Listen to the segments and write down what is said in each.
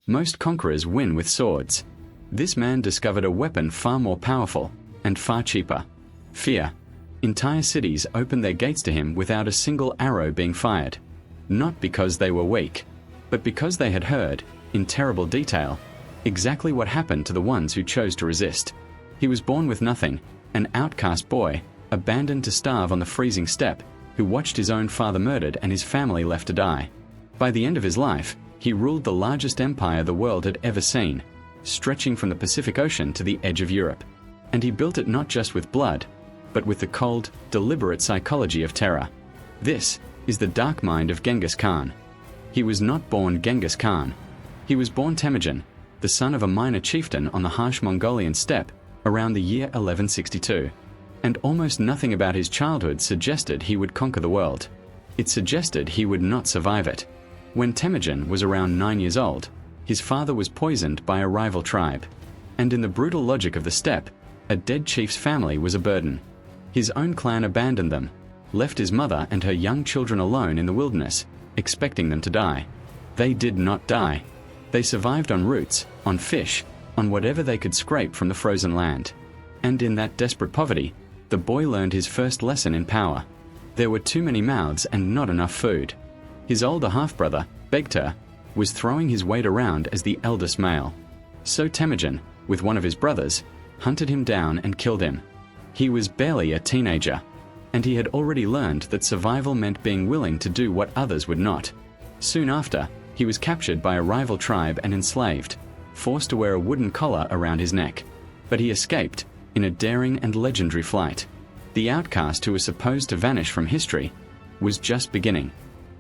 Most conquerors win with swords. This man discovered a weapon far more powerful and far cheaper: fear. Entire cities opened their gates to him without a single arrow being fired. Not because they were weak, but because they had heard, in terrible detail, exactly what happened to the ones who chose to resist. He was born with nothing, an outcast boy, abandoned to starve on the freezing steppe, who watched his own father murdered and his family left to die. By the end of his life, he ruled the largest empire the world had ever seen, stretching from the Pacific Ocean to the edge of Europe. And he built it not just with blood, but with the cold, deliberate psychology of terror. This is the dark mind of Genghis Khan. He was not born Genghis Khan. He was born Temujin, the son of a minor chieftain on the harsh Mongolian steppe around the year 1162. And almost nothing about his childhood suggested he would conquer the world. It suggested he would not survive it. When Temujin was around 9 years old, his father was poisoned by a rival tribe. And in the brutal logic of the steppe, a dead chief's family was a burden. His own clan abandoned them, left his mother and her young children alone in the wilderness, expecting them to die. They did not die. They survived on roots, on fish, on whatever they could scrape from the frozen land. And in that desperate poverty, the boy learned his first lesson in power. There were too many mouths and not enough food. His older half-brother, Begter, was throwing his weight around as the eldest male. So Temujin, with one of his brothers, hunted him down and killed him. He was barely a teenager, and he had already learned that survival meant being willing to do what others would not. Soon after, he was captured by a rival tribe and enslaved, forced to wear a wooden collar around his neck. But he escaped, in a daring and legendary flight. The outcast who was supposed to vanish from history was just beginning.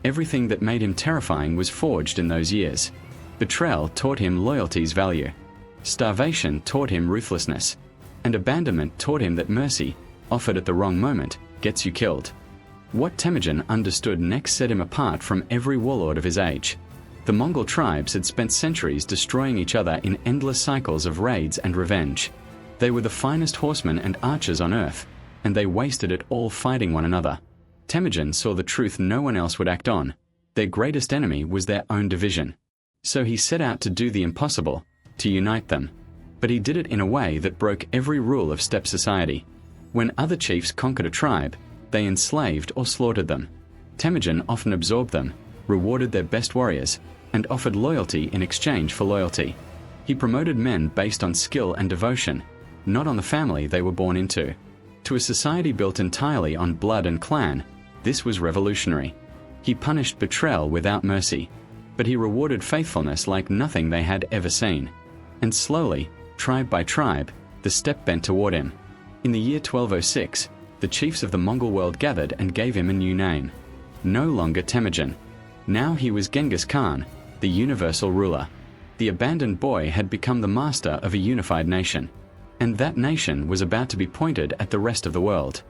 Everything that made him terrifying was forged in those years. Betrayal taught him loyalty's value. Starvation taught him ruthlessness. And abandonment taught him that mercy, offered at the wrong moment, gets you killed. What Temujin understood next set him apart from every warlord of his age. The Mongol tribes had spent centuries destroying each other in endless cycles of raids and revenge. They were the finest horsemen and archers on earth, and they wasted it all fighting one another. Temujin saw the truth no one else would act on. Their greatest enemy was their own division. So he set out to do the impossible, to unite them. But he did it in a way that broke every rule of steppe society. When other chiefs conquered a tribe, they enslaved or slaughtered them. Temujin often absorbed them, rewarded their best warriors, and offered loyalty in exchange for loyalty. He promoted men based on skill and devotion, not on the family they were born into. To a society built entirely on blood and clan, this was revolutionary. He punished betrayal without mercy, but he rewarded faithfulness like nothing they had ever seen. And slowly, tribe by tribe, the steppe bent toward him. In the year 1206, the chiefs of the Mongol world gathered and gave him a new name. No longer Temujin. Now he was Genghis Khan, the universal ruler. The abandoned boy had become the master of a unified nation. And that nation was about to be pointed at the rest of the world.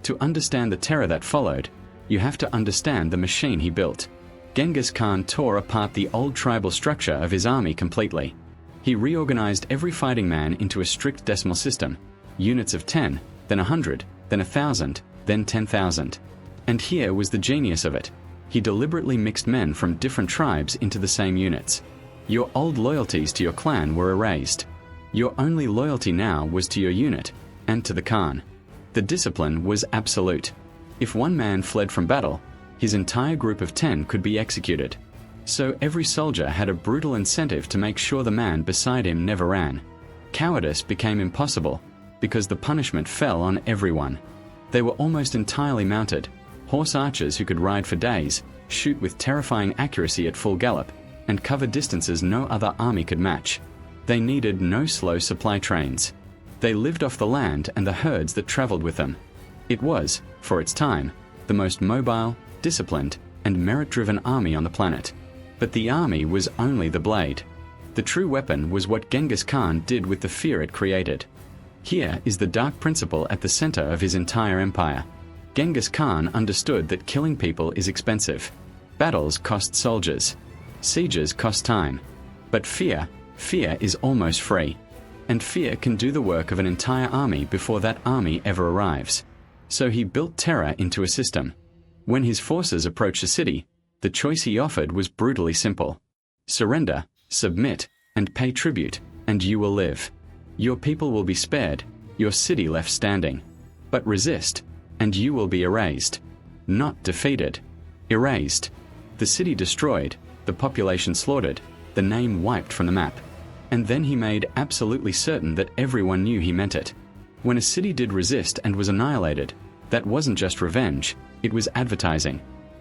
To understand the terror that followed, you have to understand the machine he built. Genghis Khan tore apart the old tribal structure of his army completely. He reorganized every fighting man into a strict decimal system, units of 10, then 100, then 1,000, then 10,000. And here was the genius of it. He deliberately mixed men from different tribes into the same units. Your old loyalties to your clan were erased. Your only loyalty now was to your unit, and to the Khan. The discipline was absolute. If one man fled from battle, his entire group of 10 could be executed. So every soldier had a brutal incentive to make sure the man beside him never ran. Cowardice became impossible, because the punishment fell on everyone. They were almost entirely mounted, horse archers who could ride for days, shoot with terrifying accuracy at full gallop, and cover distances no other army could match. They needed no slow supply trains. They lived off the land and the herds that traveled with them. It was, for its time, the most mobile, disciplined, and merit-driven army on the planet. But the army was only the blade. The true weapon was what Genghis Khan did with the fear it created. Here is the dark principle at the center of his entire empire. Genghis Khan understood that killing people is expensive. Battles cost soldiers. Sieges cost time. But fear is almost free. And fear can do the work of an entire army before that army ever arrives. So he built terror into a system. When his forces approached a city, the choice he offered was brutally simple: surrender Submit, and pay tribute, and you will live. Your people will be spared, your city left standing. But resist, and you will be erased. Not defeated. Erased. The city destroyed, the population slaughtered, the name wiped from the map. And then he made absolutely certain that everyone knew he meant it. When a city did resist and was annihilated, that wasn't just revenge, it was advertising.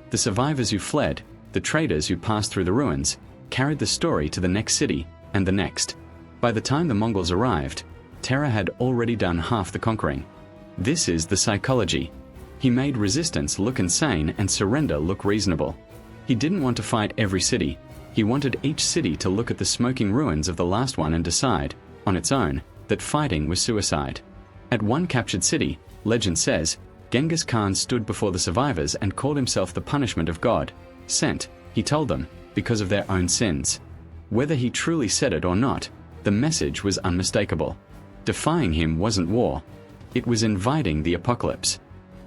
The survivors who fled, the traders who passed through the ruins, carried the story to the next city, and the next. By the time the Mongols arrived, terror had already done half the conquering. This is the psychology. He made resistance look insane and surrender look reasonable. He didn't want to fight every city. He wanted each city to look at the smoking ruins of the last one and decide, on its own, that fighting was suicide. At one captured city, legend says, Genghis Khan stood before the survivors and called himself the punishment of God, sent, he told them, because of their own sins. Whether he truly said it or not, the message was unmistakable. Defying him wasn't war. It was inviting the apocalypse.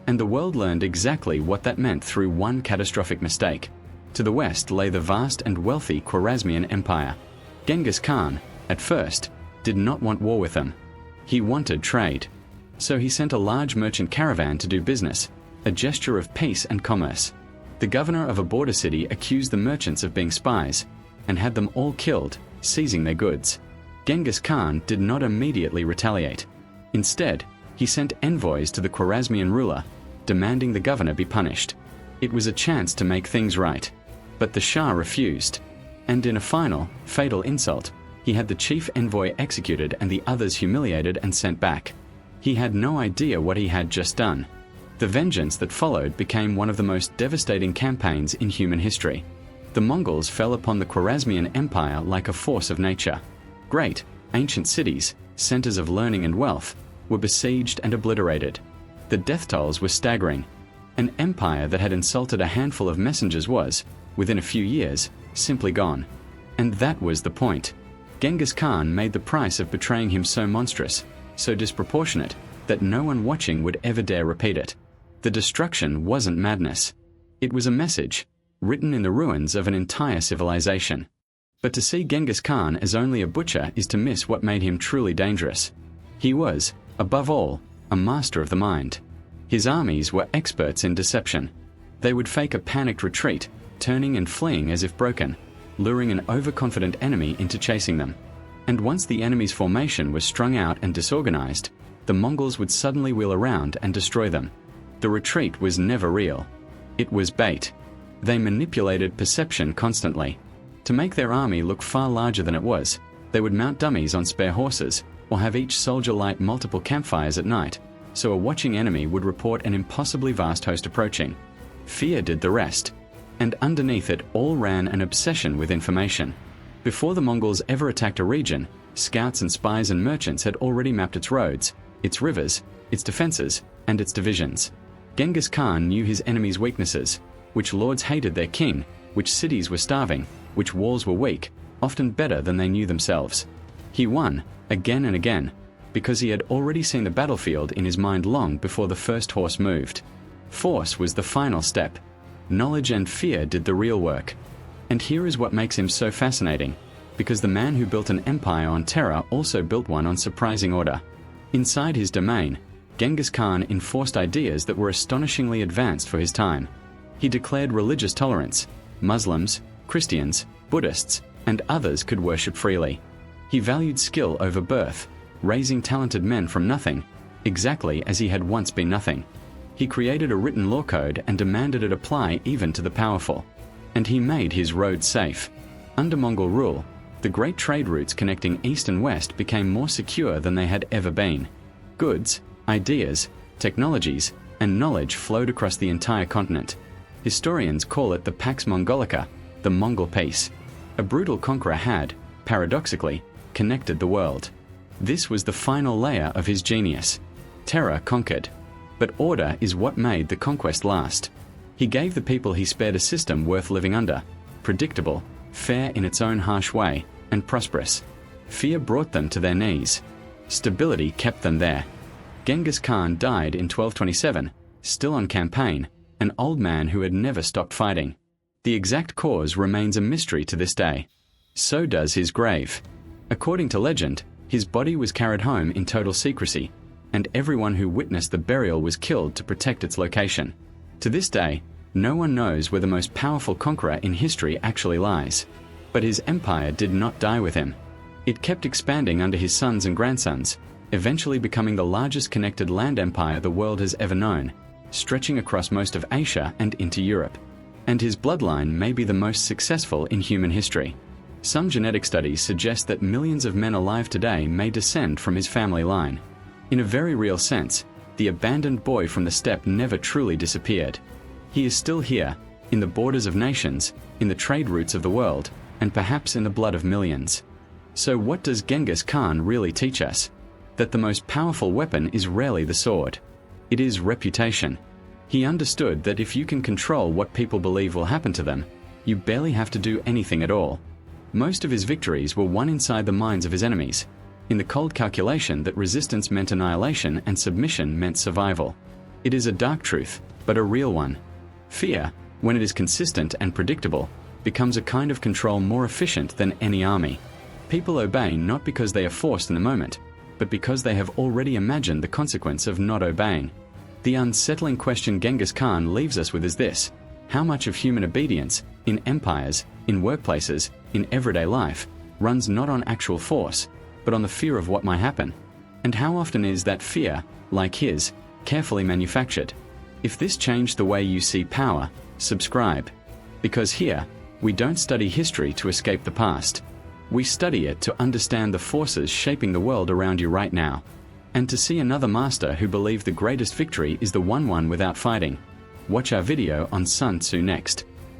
And the world learned exactly what that meant through one catastrophic mistake. To the west lay the vast and wealthy Khwarezmian Empire. Genghis Khan, at first, did not want war with them. He wanted trade. So he sent a large merchant caravan to do business, a gesture of peace and commerce. The governor of a border city accused the merchants of being spies, and had them all killed, seizing their goods. Genghis Khan did not immediately retaliate. Instead, he sent envoys to the Khwarezmian ruler, demanding the governor be punished. It was a chance to make things right. But the Shah refused. And in a final, fatal insult, he had the chief envoy executed and the others humiliated and sent back. He had no idea what he had just done. The vengeance that followed became one of the most devastating campaigns in human history. The Mongols fell upon the Khwarezmian Empire like a force of nature. Great, ancient cities, centers of learning and wealth, were besieged and obliterated. The death tolls were staggering. An empire that had insulted a handful of messengers was, within a few years, simply gone. And that was the point. Genghis Khan made the price of betraying him so monstrous, so disproportionate, that no one watching would ever dare repeat it. The destruction wasn't madness. It was a message, written in the ruins of an entire civilization. But to see Genghis Khan as only a butcher is to miss what made him truly dangerous. He was, above all, a master of the mind. His armies were experts in deception. They would fake a panicked retreat, turning and fleeing as if broken, luring an overconfident enemy into chasing them. And once the enemy's formation was strung out and disorganized, the Mongols would suddenly wheel around and destroy them. The retreat was never real. It was bait. They manipulated perception constantly. To make their army look far larger than it was, they would mount dummies on spare horses, or have each soldier light multiple campfires at night, so a watching enemy would report an impossibly vast host approaching. Fear did the rest. And underneath it all ran an obsession with information. Before the Mongols ever attacked a region, scouts and spies and merchants had already mapped its roads, its rivers, its defenses, and its divisions. Genghis Khan knew his enemies' weaknesses, which lords hated their king, which cities were starving, which walls were weak, often better than they knew themselves. He won, again and again, because he had already seen the battlefield in his mind long before the first horse moved. Force was the final step. Knowledge and fear did the real work. And here is what makes him so fascinating, because the man who built an empire on terror also built one on surprising order. Inside his domain, Genghis Khan enforced ideas that were astonishingly advanced for his time. He declared religious tolerance. Muslims, Christians, Buddhists, and others could worship freely. He valued skill over birth, raising talented men from nothing, exactly as he had once been nothing. He created a written law code and demanded it apply even to the powerful. And he made his roads safe. Under Mongol rule, the great trade routes connecting east and west became more secure than they had ever been. Goods, ideas, technologies, and knowledge flowed across the entire continent. Historians call it the Pax Mongolica, the Mongol peace. A brutal conqueror had, paradoxically, connected the world. This was the final layer of his genius. Terror conquered. But order is what made the conquest last. He gave the people he spared a system worth living under, predictable, fair in its own harsh way, and prosperous. Fear brought them to their knees. Stability kept them there. Genghis Khan died in 1227, still on campaign, an old man who had never stopped fighting. The exact cause remains a mystery to this day. So does his grave. According to legend, his body was carried home in total secrecy, and everyone who witnessed the burial was killed to protect its location. To this day, no one knows where the most powerful conqueror in history actually lies. But his empire did not die with him. It kept expanding under his sons and grandsons, eventually becoming the largest connected land empire the world has ever known, stretching across most of Asia and into Europe. And his bloodline may be the most successful in human history. Some genetic studies suggest that millions of men alive today may descend from his family line. In a very real sense, the abandoned boy from the steppe never truly disappeared. He is still here, in the borders of nations, in the trade routes of the world, and perhaps in the blood of millions. So what does Genghis Khan really teach us? That the most powerful weapon is rarely the sword. It is reputation. He understood that if you can control what people believe will happen to them, you barely have to do anything at all. Most of his victories were won inside the minds of his enemies, in the cold calculation that resistance meant annihilation and submission meant survival. It is a dark truth, but a real one. Fear, when it is consistent and predictable, becomes a kind of control more efficient than any army. People obey not because they are forced in the moment, but because they have already imagined the consequence of not obeying. The unsettling question Genghis Khan leaves us with is this: how much of human obedience, in empires, in workplaces, in everyday life, runs not on actual force, but on the fear of what might happen? And how often is that fear, like his, carefully manufactured? If this changed the way you see power, subscribe. Because here, we don't study history to escape the past. We study it to understand the forces shaping the world around you right now, and to see another master who believed the greatest victory is the one won without fighting. Watch our video on Sun Tzu next.